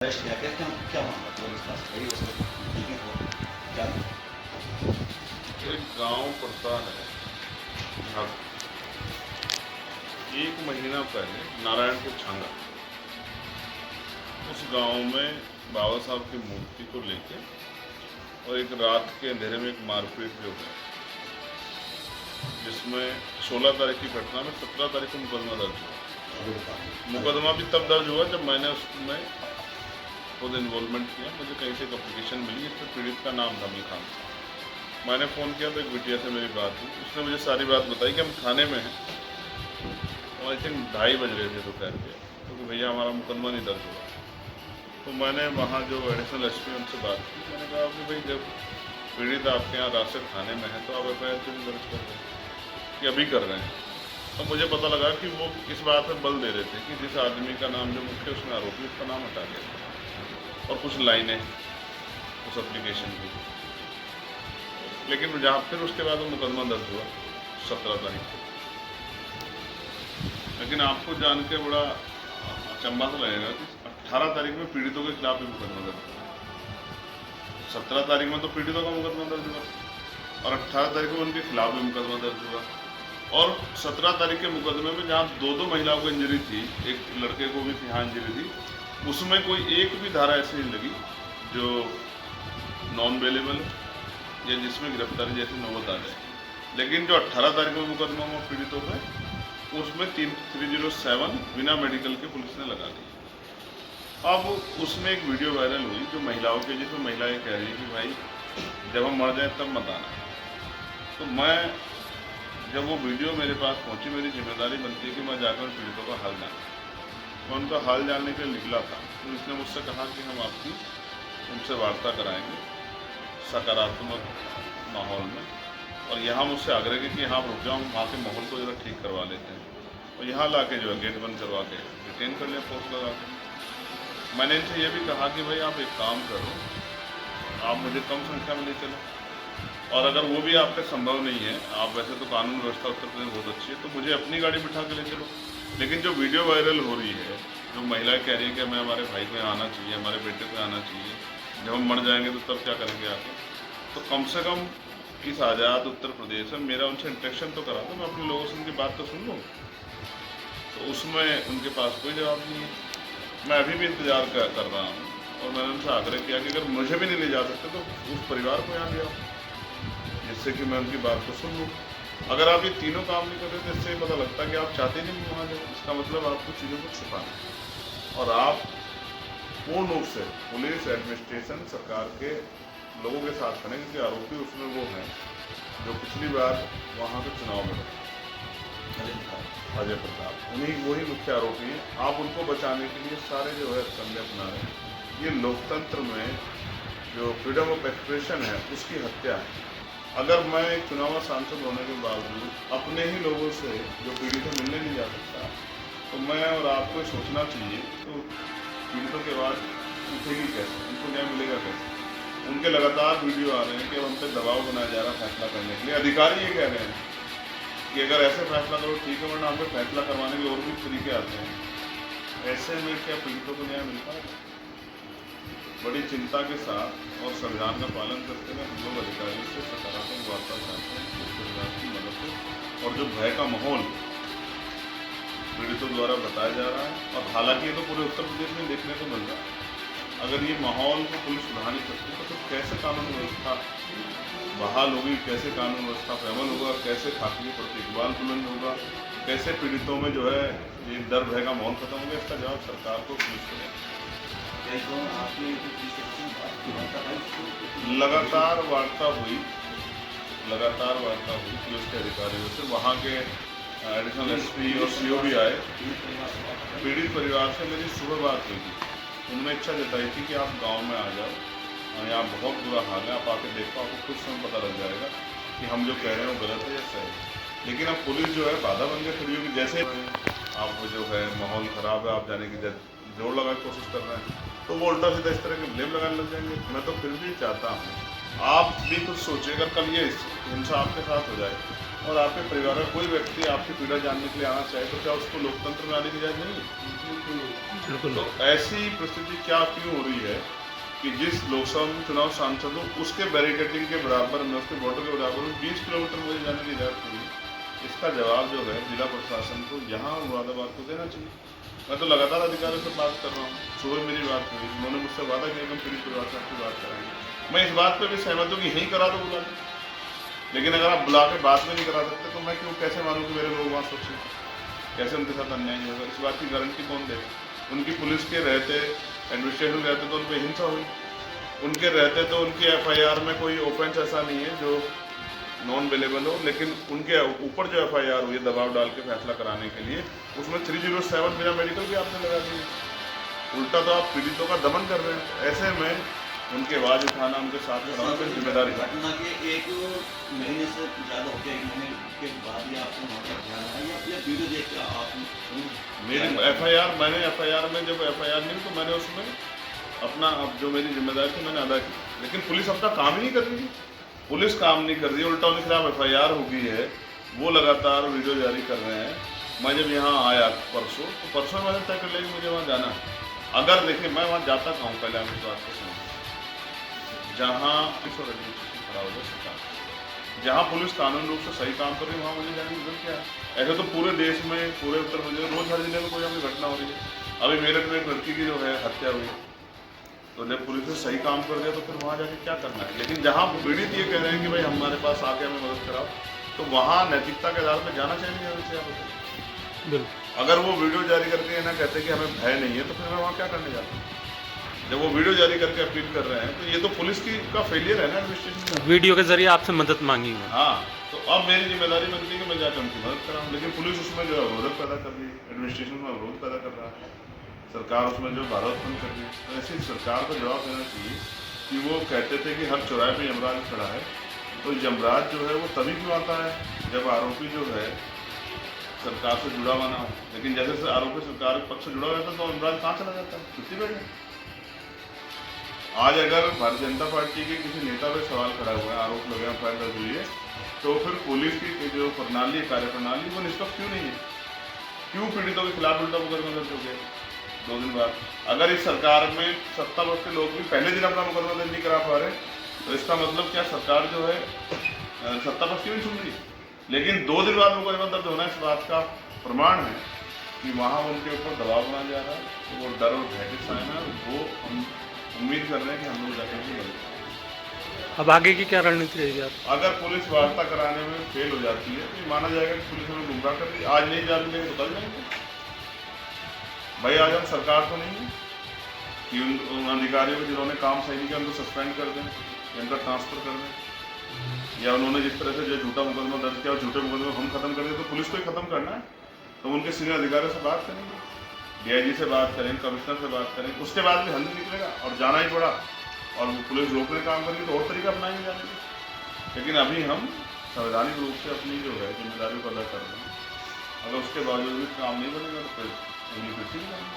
Arrest किया गया, क्या मामला था इसका? सही उसको ठीक है वो क्या? एक गांव पड़ता है हाँ, एक महीना पहले नारायणपुर छांगा उस गांव में बाबा साहब की मूर्ति को लेके और एक रात के अंधेरे में एक मारपीट जो है जिसमें 16 तारीख की घटना में 17 तारीख को मुकदमा दर्ज हुआ। मुकदमा भी तब दर्ज हुआ जब मैंने उसमें खुद इन्वॉल्वमेंट किया। मुझे कहीं से एक एप्लीकेशन मिली, इसमें पीड़ित का नाम था अमीर खान। मैंने फ़ोन किया तो एक बिटिया से मेरी बात हुई, उसने मुझे सारी बात बताई कि हम थाने में हैं और आई थिंक 2:30 बज रहे थे दोपहर के, क्योंकि भैया हमारा मुकदमा नहीं दर्ज हुआ। तो मैंने वहाँ जो एडिशनल एसपी उनसे बात की, मैंने कहा कि भाई जब पीड़ित आपके यहाँ रास्ते थाने में है तो आप FIR क्यों नहीं दर्ज कर रहे हैं कि अभी कर रहे हैं। तो मुझे पता लगा कि वो इस बात पर बल दे रहे थे कि जिस आदमी का नाम जो मुख्य उसमें आरोपी, उसका नाम हटा दिया और कुछ लाइनें उस एप्लीकेशन की। लेकिन जहाँ फिर उसके बाद वो मुकदमा दर्ज हुआ 17 तारीख को। लेकिन आपको जान के बड़ा अचंभा सा लगेगा कि 18 तारीख में पीड़ितों के खिलाफ भी मुकदमा दर्ज हुआ। 17 तारीख में तो पीड़ितों का मुकदमा दर्ज हुआ और 18 तारीख को उनके खिलाफ भी मुकदमा दर्ज हुआ। और 17 तारीख के मुकदमे में जहाँ दो महिलाओं को इंजरी थी, एक लड़के को भी यहाँ इंजरी थी, उसमें कोई एक भी धारा ऐसी नहीं लगी जो नॉन अवेलेबल या जिसमें गिरफ्तारी जैसी नौबत आ जाए। लेकिन जो 18 तारीख को मुकदमा हुआ पीड़ितों पर, उसमें 307 बिना मेडिकल के पुलिस ने लगा दी। अब उसमें एक वीडियो वायरल हुई जो महिलाओं की, जिसमें महिलाएं कह रही कि भाई जब हम मर जाए तब मत आना। तो मैं जब वो वीडियो मेरे पास पहुंची, मेरी जिम्मेदारी बनती है कि मैं जाकर पीड़ितों का हाल जानूँ। मैं उनका हाल जानने के लिए निकला था, तो इसने मुझसे कहा कि हम आपकी उनसे वार्ता कराएंगे सकारात्मक माहौल में, और यहाँ मुझसे आग्रह किया कि यहाँ रुक जाओ, हम वहाँ के माहौल को ज़रा ठीक करवा लेते हैं और यहाँ ला के जो है गेट बंद करवा के डिटेन कर लिया फोर्स लगा के। मैंने इनसे ये भी कहा कि भाई आप एक काम करो, आप मुझे कम संख्या में ले चलो, और अगर वो भी आपका संभव नहीं है, आप वैसे तो कानून व्यवस्था उत्तर प्रदेश बहुत अच्छी है, तो मुझे अपनी गाड़ी बिठा के ले चलो। लेकिन जो वीडियो वायरल हो रही है, जो महिलाएं कह रही है कि हमें हमारे भाई को आना चाहिए, हमारे बेटे को आना चाहिए, जब हम मर जाएंगे तो तब क्या करेंगे आके, तो कम से कम इस आज़ाद उत्तर प्रदेश में मेरा उनसे इंटरेक्शन तो करा दो, मैं अपने लोगों से उनकी बात तो सुन लूँ। तो उसमें उनके पास कोई जवाब नहीं है। मैं अभी भी इंतज़ार कर रहा हूँ और मैंने उनसे आग्रह किया कि अगर मुझे भी नहीं ले जा सकते तो उस परिवार को यहाँ ले आओ, जिससे कि मैं उनकी बात को सुन लूँ। अगर आप ये तीनों काम नहीं करते तो इससे पता लगता है कि आप चाहते नहीं वहाँ जाओ। इसका मतलब आपको चीज़ों को छुपाना है और आप पूर्ण रूप से पुलिस एडमिनिस्ट्रेशन सरकार के लोगों के साथ खड़े, क्योंकि आरोपी उसमें वो हैं जो पिछली बार वहाँ के चुनाव में अजय प्रताप, उन्हीं वही मुख्य आरोपी हैं। आप उनको बचाने के लिए सारे जो है संज्ञा अपना रहे हैं। ये लोकतंत्र में जो फ्रीडम ऑफ एक्सप्रेशन है उसकी हत्या है। अगर मैं एक चुनाव सांसद होने के बावजूद अपने ही लोगों से जो पीड़ित है मिलने नहीं जा सकता, तो मैं और आपको सोचना चाहिए तो पीड़ितों के बाद उठेगी कैसे, उनको न्याय मिलेगा कैसे। उनके लगातार वीडियो आ रहे हैं कि हम पे दबाव बनाया जा रहा है फैसला करने के लिए। अधिकारी ये कह रहे हैं कि अगर ऐसे फैसला करो ठीक है, वरना हम पे फैसला करवाने के और भी तरीके आते हैं। ऐसे में क्या पीड़ितों को न्याय मिल पाएगा? बड़ी चिंता के साथ और संविधान का पालन करते हुए हम लोग अधिकारियों से सकारात्मक वार्ता चाहते हैं, परिवार की मदद से। और जो भय का माहौल पीड़ितों द्वारा बताया जा रहा है, और हालांकि ये तो पूरे उत्तर प्रदेश में देखने को मिल रहा है, अगर ये माहौल को पुलिस सुधार नहीं सकती तो फिर कैसे कानून व्यवस्था बहाल होगी, कैसे कानून व्यवस्था पे अमल होगा, कैसे खाकी के प्रति इकबाल बुलंद होगा, कैसे पीड़ितों में जो है ये डर भय का माहौल खत्म होगा। इसका जवाब सरकार को पुलिस को देना। लगातार वार्ता हुई पुलिस के अधिकारियों से। वहाँ के एडिशनल एसपी और CO भी आए। पीड़ित परिवार से मेरी सुबह बात हुई थी, उन्होंने इच्छा जताई थी कि आप गांव में आ जाओ, यहाँ बहुत बुरा हाल है, आप आके देखो, आपको कुछ समय पता लग जाएगा कि हम जो कह रहे हैं वो गलत है या सही। लेकिन अब पुलिस जो है बाधा बन के खड़ी होगी। जैसे आप जो है माहौल ख़राब है, आप जाने की जोर लगाने की कोशिश कर रहे हैं, तो वो उल्टा सीधा इस तरह के ब्लेम लगाने लग जाएंगे। मैं तो फिर भी चाहता हूँ आप भी कुछ सोचिए, अगर कल ये हिंसा आपके साथ हो जाए और आपके परिवार का कोई व्यक्ति आपकी पीड़ा जानने के लिए आना चाहे तो क्या उसको लोकतंत्र में आने की इजाजत नहीं है? बिल्कुल। तो ऐसी परिस्थिति क्या क्यों हो रही है कि जिस लोकसभा में चुनाव सांसद हो उसके बैरिकेडिंग के बराबर में, उसके वोटों के बराबर में 20 किलोमीटर मुझे जाने की इजाजत हुई? इसका जवाब जो है जिला प्रशासन को यहाँ मुरादाबाद को देना चाहिए। मैं तो लगातार अधिकारियों से बात कर रहा हूँ, सुबह मेरी बात हुई, उन्होंने मुझसे वादा किया कि हम पीड़ित परिवार से आपकी बात कराएंगे। मैं इस बात पर भी सहमत हूँ कि यहीं करा दो बुला के, लेकिन अगर आप बुला के बात में नहीं करा सकते तो मैं क्यों कैसे मानूँ कि मेरे लोग वहाँ सोचें, कैसे उनके साथ अन्याय होगा? इस बात की गारंटी कौन देगा? उनकी पुलिस के रहते, एडमिनिस्ट्रेशन रहते तो उन पर हिंसा हुई, उनके रहते तो उनकी FIR में कोई ऑफेंस ऐसा नहीं है जो नॉन अवेलेबल हो, लेकिन उनके ऊपर जो FIR हुई दबाव डाल के फैसला कराने के लिए, उसमें 307 बिना मेडिकल भी आपने लगा दी। उल्टा तो आप पीड़ितों का दमन कर रहे हैं। ऐसे में उनके आवाज उठाना, उनके साथ खड़ा होना जिम्मेदारी है। घटना के 1 महीने से ज़्यादा हो गया, 1 महीने के बाद ही आपको वहाँ पर ध्यान आया या वीडियो देख के आप मेरी मैंने FIR में जब FIR नहीं तो मैंने उसमें अपना अब जो मेरी जिम्मेदारी थी मैंने अदा की, लेकिन पुलिस अपना काम ही नहीं कर रही है। पुलिस काम नहीं कर रही है, उल्टा उनके खिलाफ FIR हो गई है, वो लगातार वीडियो जारी कर रहे हैं। मैं जब यहाँ आया परसों, तो परसों मैंने तय कर लिया कि मुझे वहाँ जाना है। अगर देखिए मैं वहाँ जाता कहूँ, पहले आप इस बात को सुनो, जहाँ खड़ा हो जाए, जहाँ पुलिस कानून रूप से सही काम कर रही है वहाँ मुझे जाने की जरूरत क्या है? ऐसे तो पूरे देश में, पूरे उत्तर प्रदेश रोज हर जिले में कोई ना कोई घटना हो रही है। अभी मेरठ में एक लड़की की जो है हत्या हुई, तो जब पुलिस ने सही काम कर दिया तो फिर वहाँ जाके क्या करना है? लेकिन जहाँ पीड़ित ये कह रहे हैं कि भाई हमारे पास आके हमें मदद कराओ, तो वहाँ नैतिकता के आधार पर जाना चाहिए। बिल्कुल। अगर वो वीडियो जारी करके ना कहते कि हमें भय नहीं है, तो फिर मैं वहाँ क्या करने जाता हूँ? जब वो वीडियो जारी करके अपील कर रहे हैं, तो ये तो पुलिस का फेलियर है ना एडमिनिस्ट्रेशन का। वीडियो के जरिए आपसे मदद मांगी है। हाँ, तो अब मेरी जिम्मेदारी बनती है कि मैं जाकर उनकी मदद कराऊँ, लेकिन पुलिस उसमें जो अवरोधक पैदा कर रही है, एडमिनिस्ट्रेशन में अवरोध पैदा कर रहा है, सरकार उसमें जो बाधा उत्पन्न कर रही है। तो ऐसी सरकार को जवाब देना चाहिए कि वो कहते थे कि हर चौराहे पे यमराज खड़ा है, तो यमराज जो है वो तभी क्यों आता है जब आरोपी जो है सरकार से जुड़ा हुआ ना हो। लेकिन जैसे आरोपी सरकार के पक्ष से जुड़ा हुआ था तो यमराज कहाँ चला जाता है? छुट्टी पे गया। आज अगर भारतीय जनता पार्टी के किसी नेता पे सवाल खड़ा हुआ है, आरोप लगे, FIR दर्ज हुई है, तो फिर पुलिस की जो प्रणाली, कार्यप्रणाली वो निष्पक्ष क्यों नहीं है? क्यों पीड़ितों के खिलाफ उल्टा मुकदमा दर्ज हो गया 2 दिन बाद? अगर इस सरकार में सत्ता पक्ष के लोग भी पहले दिन अपना मुकदमा दर्ज नहीं करा पा रहे, तो इसका मतलब क्या सरकार जो है सत्ता पक्ष क्यों नहीं सुन रही? लेकिन 2 दिन बाद मुकदमा दर्ज होना इस बात का प्रमाण है कि वहाँ उनके ऊपर दबाव बनाया जा रहा है, तो वो डर और भय के साए में वो हम उम्मीद कर रहे हैं कि हम लोग जाकर भी मदद। अब आगे की क्या रणनीति रहेगी आप? अगर पुलिस वार्ता कराने में फेल हो जाती है तो माना जाएगा कि पुलिस हमें गुमराह कर रही है। आज नहीं जाने देंगे तो कल जाएंगे। भाई आज हम सरकार तो नहीं है कि उन अधिकारियों को जिन्होंने काम सही नहीं किया उनको सस्पेंड कर दें, उनका ट्रांसफर कर दें, या उन्होंने जिस तरह से जो झूठा मुकदमा दर्ज किया और झूठे मुकदमे हम खत्म कर दें। तो पुलिस को ही खत्म करना है, तो उनके सीनियर अधिकारियों से बात करेंगे, DIG से बात करें, कमिश्नर से बात करें, उसके बाद भी हल नहीं निकलेगा और जाना ही पड़ा और पुलिस रोकने काम करेगी तो और तरीका अपनाएंगे जाने के। लेकिन अभी हम संवैधानिक रूप से अपनी जो है जिम्मेदारी को अदा कर रहे हैं। अगर उसके बावजूद भी काम नहीं बनेगा तो फिर उंगली पीछे ही जाएंगे।